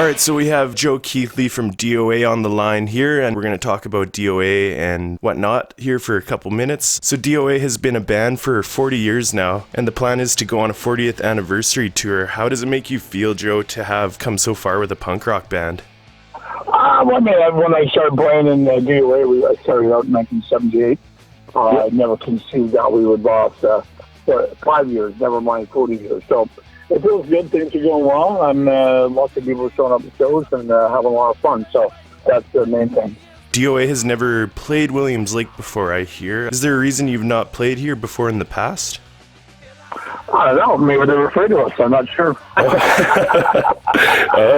right, so we have Joe Keithley from DOA on the line here, and we're going to talk about DOA and whatnot here for a couple minutes. So DOA has been a band for 40 years now, and the plan is to go on a 40th anniversary tour. How does it make you feel, Joe, to have come so far with a punk rock band? When I started playing in DOA, I started out in 1978. I never conceived that we would last 5 years, never mind 40 years. So it feels good. Things are going well, and lots of people are showing up at shows and having a lot of fun. So that's the main thing. DOA has never played Williams Lake before, I hear. Is there a reason you've not played here before in the past? I don't know. Maybe they're afraid of us. I'm not sure. Oh,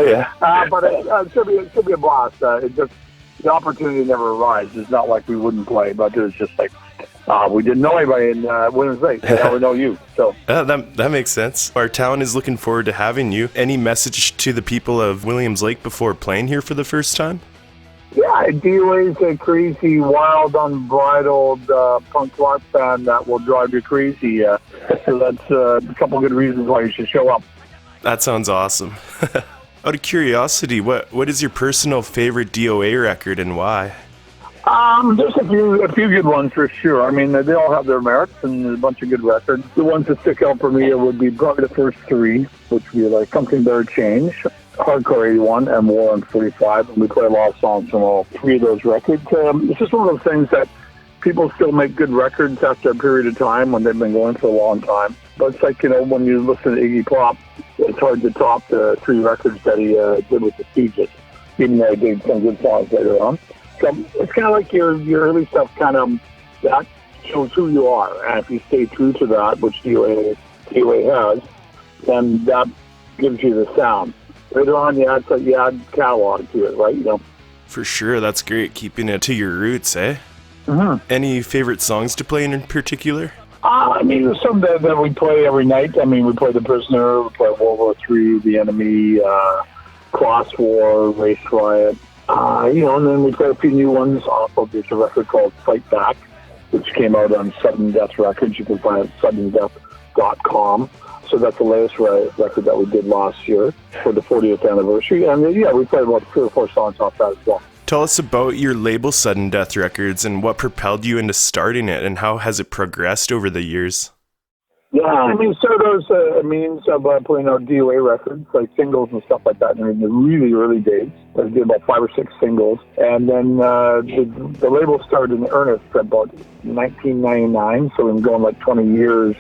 yeah. But it should be a blast. It just, the opportunity never arrives. It's not like we wouldn't play, but it's just like we didn't know anybody in Williams Lake. Now we know you. So that makes sense. Our town is looking forward to having you. Any message to the people of Williams Lake before playing here for the first time? Yeah, DOA is a crazy, wild, unbridled punk rock band that will drive you crazy. So that's a couple good reasons why you should show up. That sounds awesome. Out of curiosity, what is your personal favorite DOA record and why? There's a few good ones for sure. I mean, they all have their merits, and there's a bunch of good records. The ones that stick out for me would be probably the first three, which would be like Something Better Change, Hardcore 81, and War on 45. And we play a lot of songs from all three of those records. It's just one of those things that people still make good records after a period of time when they've been going for a long time. But it's like, when you listen to Iggy Pop, it's hard to top the three records that he did with the Stooges, even though he did some good songs later on. So it's kind of like your early stuff that shows who you are. And if you stay true to that, which DOA has, then that gives you the sound. Later on, you add catalog to it, right? For sure, that's great, keeping it to your roots, eh? Mm-hmm. Any favorite songs to play in particular? I mean, there's some that we play every night. I mean, we play The Prisoner, we play World War III, The Enemy, Cross War, Race Riot. And then we play a few new ones. Also, there's a record called Fight Back, which came out on Sudden Death Records. You can find it at suddendeath.com. So that's the latest record that we did last year for the 40th anniversary. And we played about 3 or 4 songs off that as well. Tell us about your label, Sudden Death Records, and what propelled you into starting it, and how has it progressed over the years? Yeah, I mean, so those means of putting out DOA records, like singles and stuff like that in the really early days. I did about 5 or 6 singles. And then the label started in earnest about 1999, so we've been going like 20 years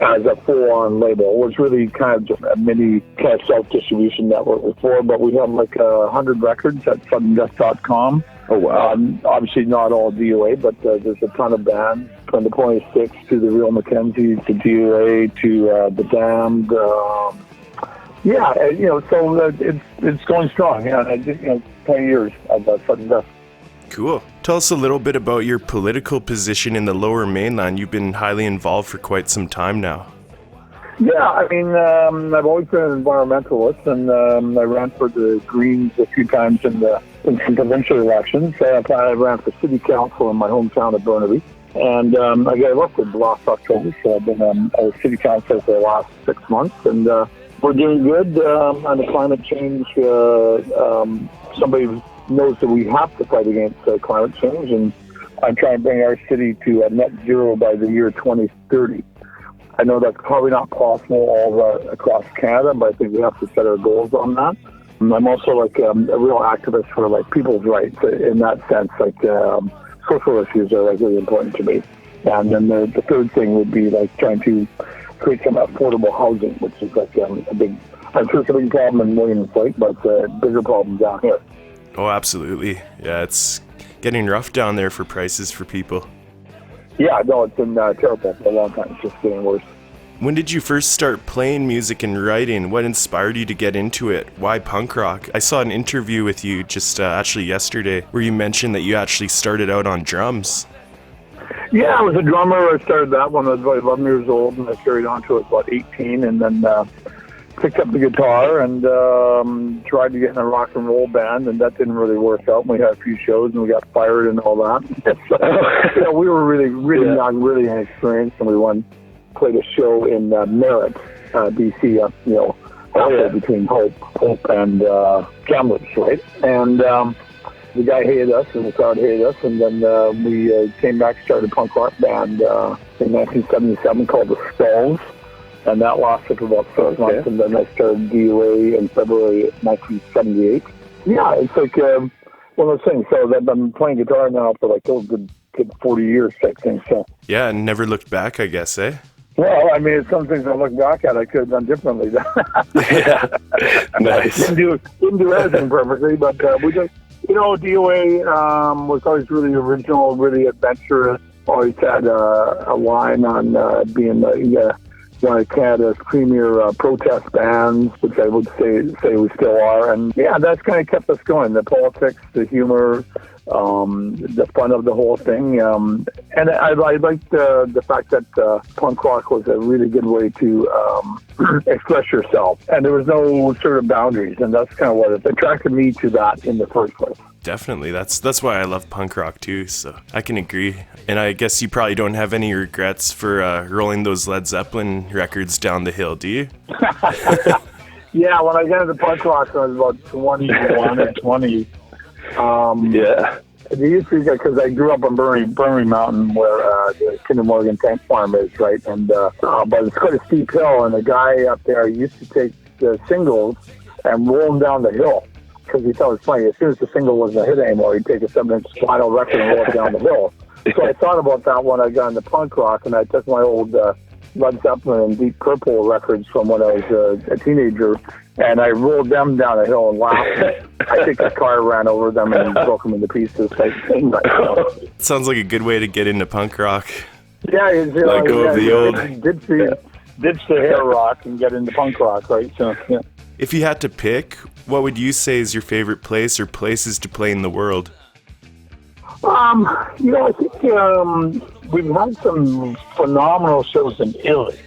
as a full-on label. It was really kind of just a mini kind of self-distribution network before, but we have like 100 records at suddendeath.com. Oh, wow. Obviously not all DOA, but there's a ton of bands, from the 26 to the Real Mackenzie to DOA to the Damned. So it's going strong. Yeah, 20 years of Sudden Death. Cool. Tell us a little bit about your political position in the Lower Mainland. You've been highly involved for quite some time now. Yeah, I mean, I've always been an environmentalist, and I ran for the Greens a few times in some provincial elections. I ran for city council in my hometown of Burnaby, and I got elected last October, so I've been a city councilor for the last 6 months, and we're doing good on the climate change. Somebody knows that we have to fight against climate change, and I'm trying to bring our city to net zero by the year 2030. I know that's probably not possible all across Canada, but I think we have to set our goals on that. And I'm also like a real activist for like people's rights in that sense. Like social issues are like really important to me. And then the third thing would be like trying to create some affordable housing, which is like a big, I'm sure it's a big problem in Williams Lake, but a bigger problem down here. Oh, absolutely. Yeah, it's getting rough down there for prices for people. Yeah, no, it's been terrible for a long time. It's just getting worse. When did you first start playing music and writing? What inspired you to get into it? Why punk rock? I saw an interview with you just actually yesterday where you mentioned that you actually started out on drums. Yeah, I was a drummer. I started that when I was about 11 years old, and I carried on to it about 18, and then picked up the guitar and tried to get in a rock and roll band, and that didn't really work out. We had a few shows, and we got fired and all that. We were really young, really inexperienced, and we played a show in Merritt, BC, between Hope and Kamloops, right? And the guy hated us, and the crowd hated us, and then we came back, started a punk rock band in 1977 called the Skulls, and that lasted for about 6 months, and then I started DOA in February 1978. Yeah, it's like one of those things. So I've been playing guitar now for like good 40 years type thing. So yeah, and never looked back, I guess, eh? Well, I mean, some things I look back at I could have done differently. Yeah, nice. Didn't do anything perfectly, but we just, DOA was always really original, really adventurous. Always had a line on being one of Canada's premier protest bands, which I would say we still are. And yeah, that's kind of kept us going. The politics, the humor, the fun of the whole thing. And I liked the fact that punk rock was a really good way to express yourself. And there was no sort of boundaries. And that's kind of what attracted me to that in the first place. Definitely. That's why I love punk rock too, so I can agree. And I guess you probably don't have any regrets for rolling those Led Zeppelin records down the hill, do you? Yeah, when I got into punk rock, I was about 21 or 20. Yeah. The used to, because I grew up on Burry Mountain, where the Kinder Morgan tank farm is, right? And but it's quite a steep hill, and the guy up there used to take the singles and roll them down the hill. Because he thought it was funny. As soon as the single wasn't a hit anymore, he'd take a 7-inch vinyl record and roll it down the hill. So I thought about that when I got into punk rock, and I took my old Led Zeppelin and Deep Purple records from when I was a teenager, and I rolled them down the hill and laughed. I think a car ran over them and broke them into pieces type thing. But, Sounds like a good way to get into punk rock. Yeah, let go of the old. Ditch the hair rock and get into punk rock, right? So, yeah. If you had to pick, what would you say is your favorite place or places to play in the world? I think we've had some phenomenal shows in Italy.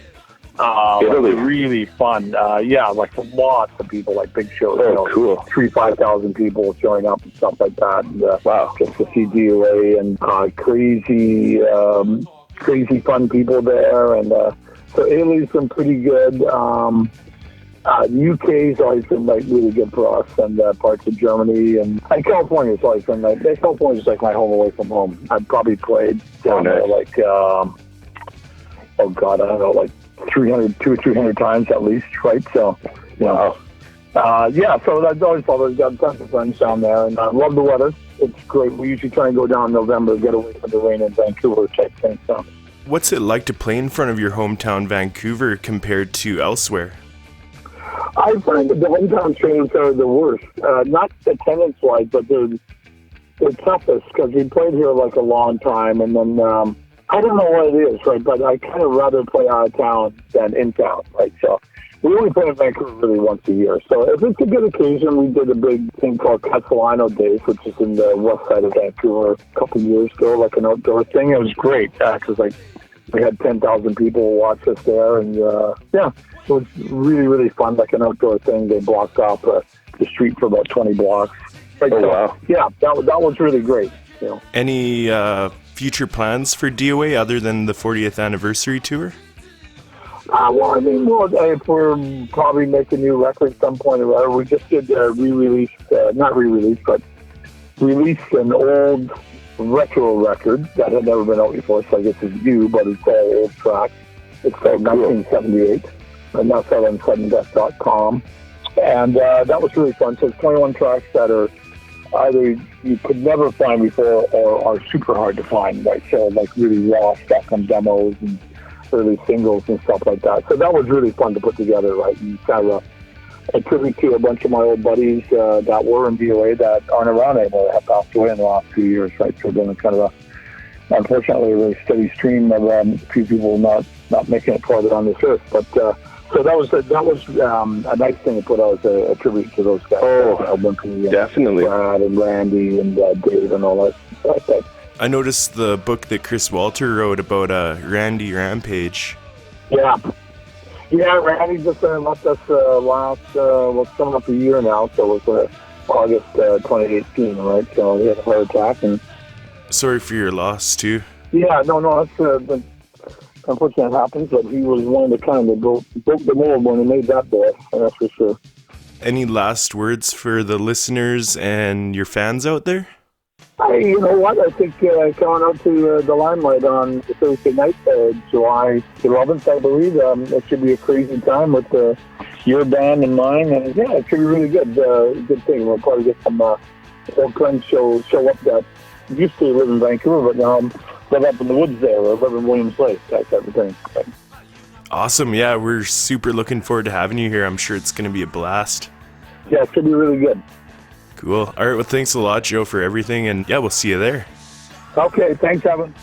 Italy, really fun. Like lots of people, like big shows. Cool. 5,000 people showing up and stuff like that. And, wow. Just to see DOA and crazy fun people there. And so Italy's been pretty good. The UK's always been like really good for us, and parts of Germany, and California's always been like. California's like my home away from home. I've probably played down there like, I don't know, like 200 or 300 times at least, right? So, wow. So that's always fun. I've got tons of friends down there, and I love the weather. It's great. We usually try and go down in November, get away from the rain in Vancouver type thing. So, what's it like to play in front of your hometown Vancouver compared to elsewhere? I find that the hometown shows are the worst. Not attendance-wise, but they're toughest because we played here like a long time, and then I don't know what it is, right? But I kind of rather play out of town than in town, right? So we only play in Vancouver really once a year. So if it's a good occasion, we did a big thing called Keithley Days, which is in the west side of Vancouver a couple of years ago, like an outdoor thing. It was great because we had 10,000 people watch us there, and it was really, really fun, like an outdoor thing. They blocked off the street for about 20 blocks. Right, wow. Yeah, that was really great. Any future plans for DOA other than the 40th anniversary tour? If we're probably making a new record at some point or other. We just did release an old retro record that had never been out before, so I guess it's new, but it's all old tracks. It's called 1978, and that's out on suddendeath.com. And that was really fun. So it's 21 tracks that are either you could never find before or are super hard to find, right? So like really raw stuff on demos and early singles and stuff like that. So that was really fun to put together, right? And kind of a tribute to a bunch of my old buddies that were in DOA that aren't around anymore, have passed away in the last few years, right? So then it's kind of unfortunately, a really steady stream of a few people not making it farther on this earth. But so that was a nice thing to put out as a tribute to those guys. Oh, definitely. Brad and Randy and Dave and all that stuff. I noticed the book that Chris Walter wrote about Randy Rampage. Yeah, Randy just left us it's coming up a year now, so it was August 2018, right? So he had a heart attack. And sorry for your loss, too. Yeah, no, that's unfortunately it happens, but he was one of the kind that broke the mold when he made that band, that's for sure. Any last words for the listeners and your fans out there? Hey, you know what? I think coming out to the Limelight on Thursday night, July 11th, I believe. It should be a crazy time with your band and mine, and yeah, it should be really good. Good thing. We'll probably get some old friends show up that used to live in Vancouver, but now live up in the woods there, or live in Williams Lake, that type of thing. Awesome. Yeah, we're super looking forward to having you here. I'm sure it's going to be a blast. Yeah, it should be really good. Cool. All right. Well, thanks a lot, Joe, for everything. And yeah, we'll see you there. Okay. Thanks, Evan.